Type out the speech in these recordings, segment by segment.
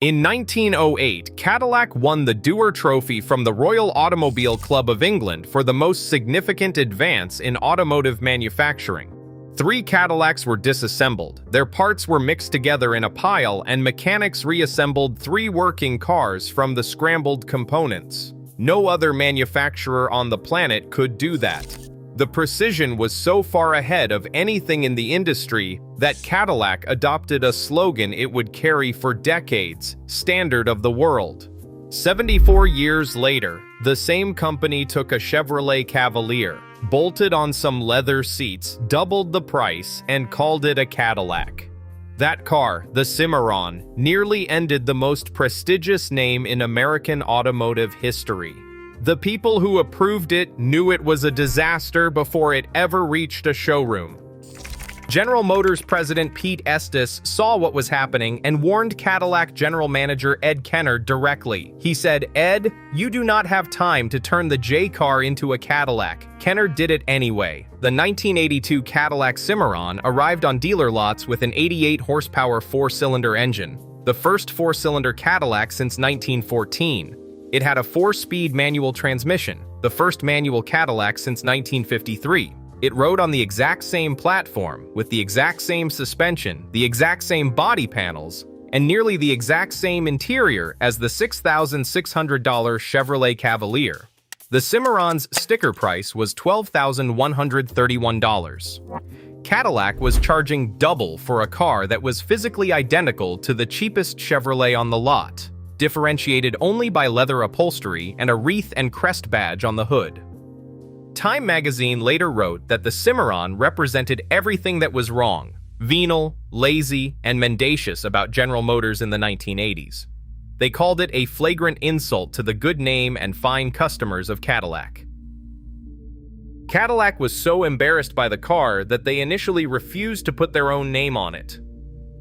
In 1908, Cadillac won the Dewar Trophy from the Royal Automobile Club of England for the most significant advance in automotive manufacturing. 3 Cadillacs were disassembled, their parts were mixed together in a pile, and mechanics reassembled 3 working cars from the scrambled components. No other manufacturer on the planet could do that. The precision was so far ahead of anything in the industry that Cadillac adopted a slogan it would carry for decades: "Standard of the world." 74 years later, the same company took a Chevrolet Cavalier, bolted on some leather seats, doubled the price, and called it a Cadillac. That car, the Cimarron, nearly ended the most prestigious name in American automotive history. The people who approved it knew it was a disaster before it ever reached a showroom. General Motors President Pete Estes saw what was happening and warned Cadillac General Manager Ed Kenner directly. He said, "Ed, you do not have time to turn the J car into a Cadillac." Kenner did it anyway. The 1982 Cadillac Cimarron arrived on dealer lots with an 88-horsepower 4-cylinder engine, the first 4-cylinder Cadillac since 1914. It had a 4-speed manual transmission, the first manual Cadillac since 1953. It rode on the exact same platform, with the exact same suspension, the exact same body panels, and nearly the exact same interior as the $6,600 Chevrolet Cavalier. The Cimarron's sticker price was $12,131. Cadillac was charging double for a car that was physically identical to the cheapest Chevrolet on the lot, differentiated only by leather upholstery and a wreath and crest badge on the hood. Time magazine later wrote that the Cimarron represented everything that was wrong, venal, lazy, and mendacious about General Motors in the 1980s. They called it a flagrant insult to the good name and fine customers of Cadillac. Cadillac was so embarrassed by the car that they initially refused to put their own name on it.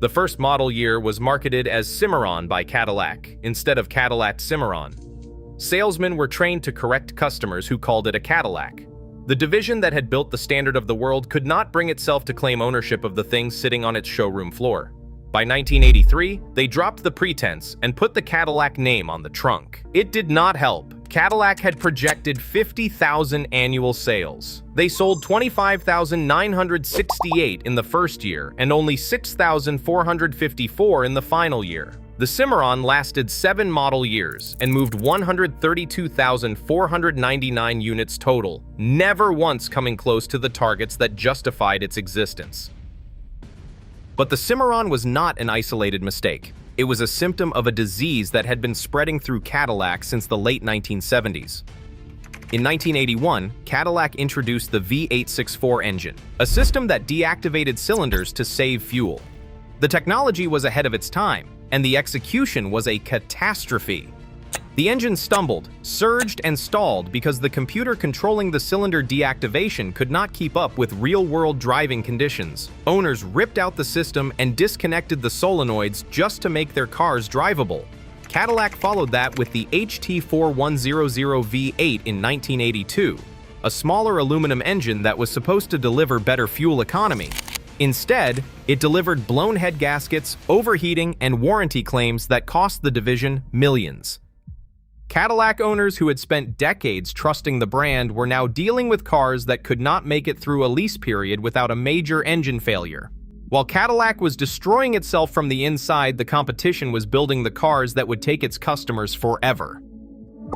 The first model year was marketed as Cimarron by Cadillac, instead of Cadillac Cimarron. Salesmen were trained to correct customers who called it a Cadillac. The division that had built the standard of the world could not bring itself to claim ownership of the things sitting on its showroom floor. By 1983, they dropped the pretense and put the Cadillac name on the trunk. It did not help. Cadillac had projected 50,000 annual sales. They sold 25,968 in the first year and only 6,454 in the final year. The Cimarron lasted 7 model years and moved 132,499 units total, never once coming close to the targets that justified its existence. But the Cimarron was not an isolated mistake. It was a symptom of a disease that had been spreading through Cadillac since the late 1970s. In 1981, Cadillac introduced the V864 engine, a system that deactivated cylinders to save fuel. The technology was ahead of its time, and the execution was a catastrophe. The engine stumbled, surged, and stalled because the computer controlling the cylinder deactivation could not keep up with real-world driving conditions. Owners ripped out the system and disconnected the solenoids just to make their cars drivable. Cadillac followed that with the HT4100 V8 in 1982, a smaller aluminum engine that was supposed to deliver better fuel economy. Instead, it delivered blown head gaskets, overheating, and warranty claims that cost the division millions. Cadillac owners who had spent decades trusting the brand were now dealing with cars that could not make it through a lease period without a major engine failure. While Cadillac was destroying itself from the inside, the competition was building the cars that would take its customers forever.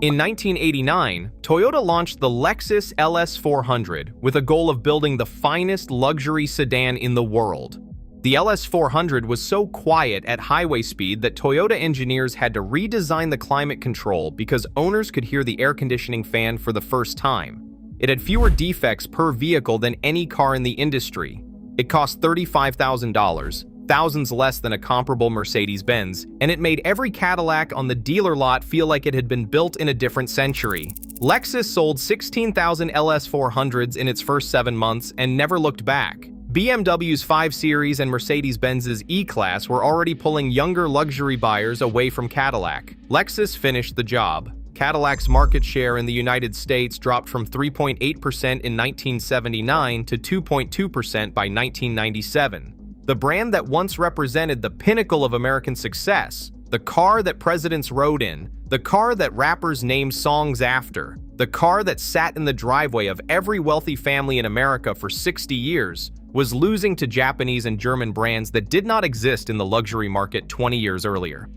In 1989, Toyota launched the Lexus LS400 with a goal of building the finest luxury sedan in the world. The LS400 was so quiet at highway speed that Toyota engineers had to redesign the climate control because owners could hear the air conditioning fan for the first time. It had fewer defects per vehicle than any car in the industry. It cost $35,000, thousands less than a comparable Mercedes-Benz, and it made every Cadillac on the dealer lot feel like it had been built in a different century. Lexus sold 16,000 LS400s in its first 7 months and never looked back. BMW's 5 Series and Mercedes-Benz's E-Class were already pulling younger luxury buyers away from Cadillac. Lexus finished the job. Cadillac's market share in the United States dropped from 3.8% in 1979 to 2.2% by 1997. The brand that once represented the pinnacle of American success The car that presidents rode in, the car that rappers named songs after, the car that sat in the driveway of every wealthy family in America for 60 years, was losing to Japanese and German brands that did not exist in the luxury market 20 years earlier.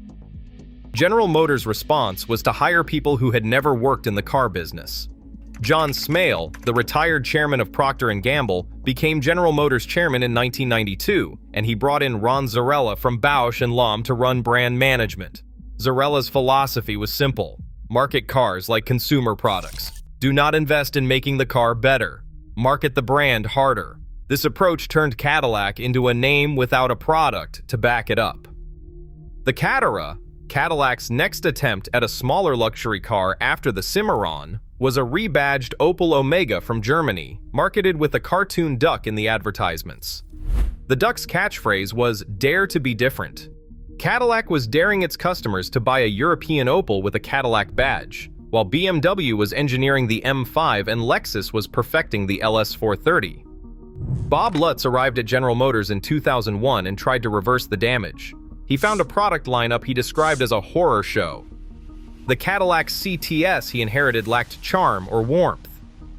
General Motors' response was to hire people who had never worked in the car business. John Smale, the retired chairman of Procter & Gamble, became General Motors chairman in 1992, and he brought in Ron Zarella from Bausch and Lomb to run brand management. Zarella's philosophy was simple: market cars like consumer products. Do not invest in making the car better. Market the brand harder. This approach turned Cadillac into a name without a product to back it up. The Catera, Cadillac's next attempt at a smaller luxury car after the Cimarron, was a rebadged Opel Omega from Germany, marketed with a cartoon duck in the advertisements. The duck's catchphrase was "Dare to be different." Cadillac was daring its customers to buy a European Opel with a Cadillac badge, while BMW was engineering the M5 and Lexus was perfecting the LS400. Bob Lutz arrived at General Motors in 2001 and tried to reverse the damage. He found a product lineup he described as a horror show. The Cadillac CTS he inherited lacked charm or warmth.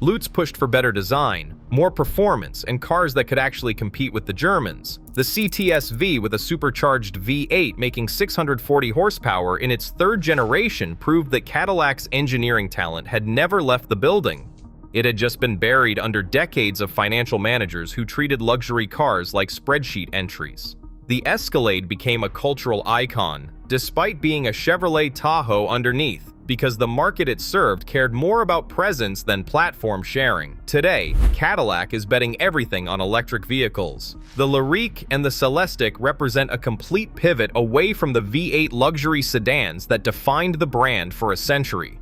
Lutz pushed for better design, more performance, and cars that could actually compete with the Germans. The CTS-V, with a supercharged V8 making 640 horsepower in its third generation, proved that Cadillac's engineering talent had never left the building. It had just been buried under decades of financial managers who treated luxury cars like spreadsheet entries. The Escalade became a cultural icon, despite being a Chevrolet Tahoe underneath, because the market it served cared more about presence than platform sharing. Today, Cadillac is betting everything on electric vehicles. The Lyriq and the Celestiq represent a complete pivot away from the V8 luxury sedans that defined the brand for a century.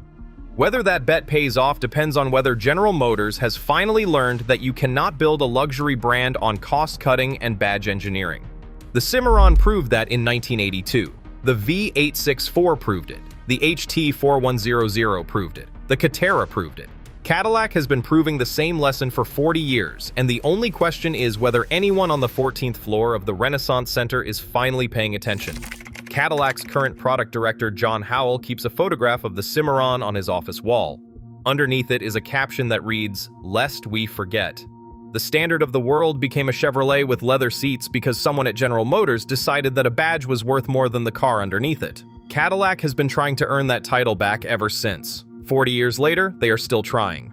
Whether that bet pays off depends on whether General Motors has finally learned that you cannot build a luxury brand on cost-cutting and badge engineering. The Cimarron proved that in 1982. The V864 proved it. The HT4100 proved it. The Catera proved it. Cadillac has been proving the same lesson for 40 years, and the only question is whether anyone on the 14th floor of the Renaissance Center is finally paying attention. Cadillac's current product director, John Howell, keeps a photograph of the Cimarron on his office wall. Underneath it is a caption that reads, "Lest we forget." The standard of the world became a Chevrolet with leather seats because someone at General Motors decided that a badge was worth more than the car underneath it. Cadillac has been trying to earn that title back ever since. 40 years later, they are still trying.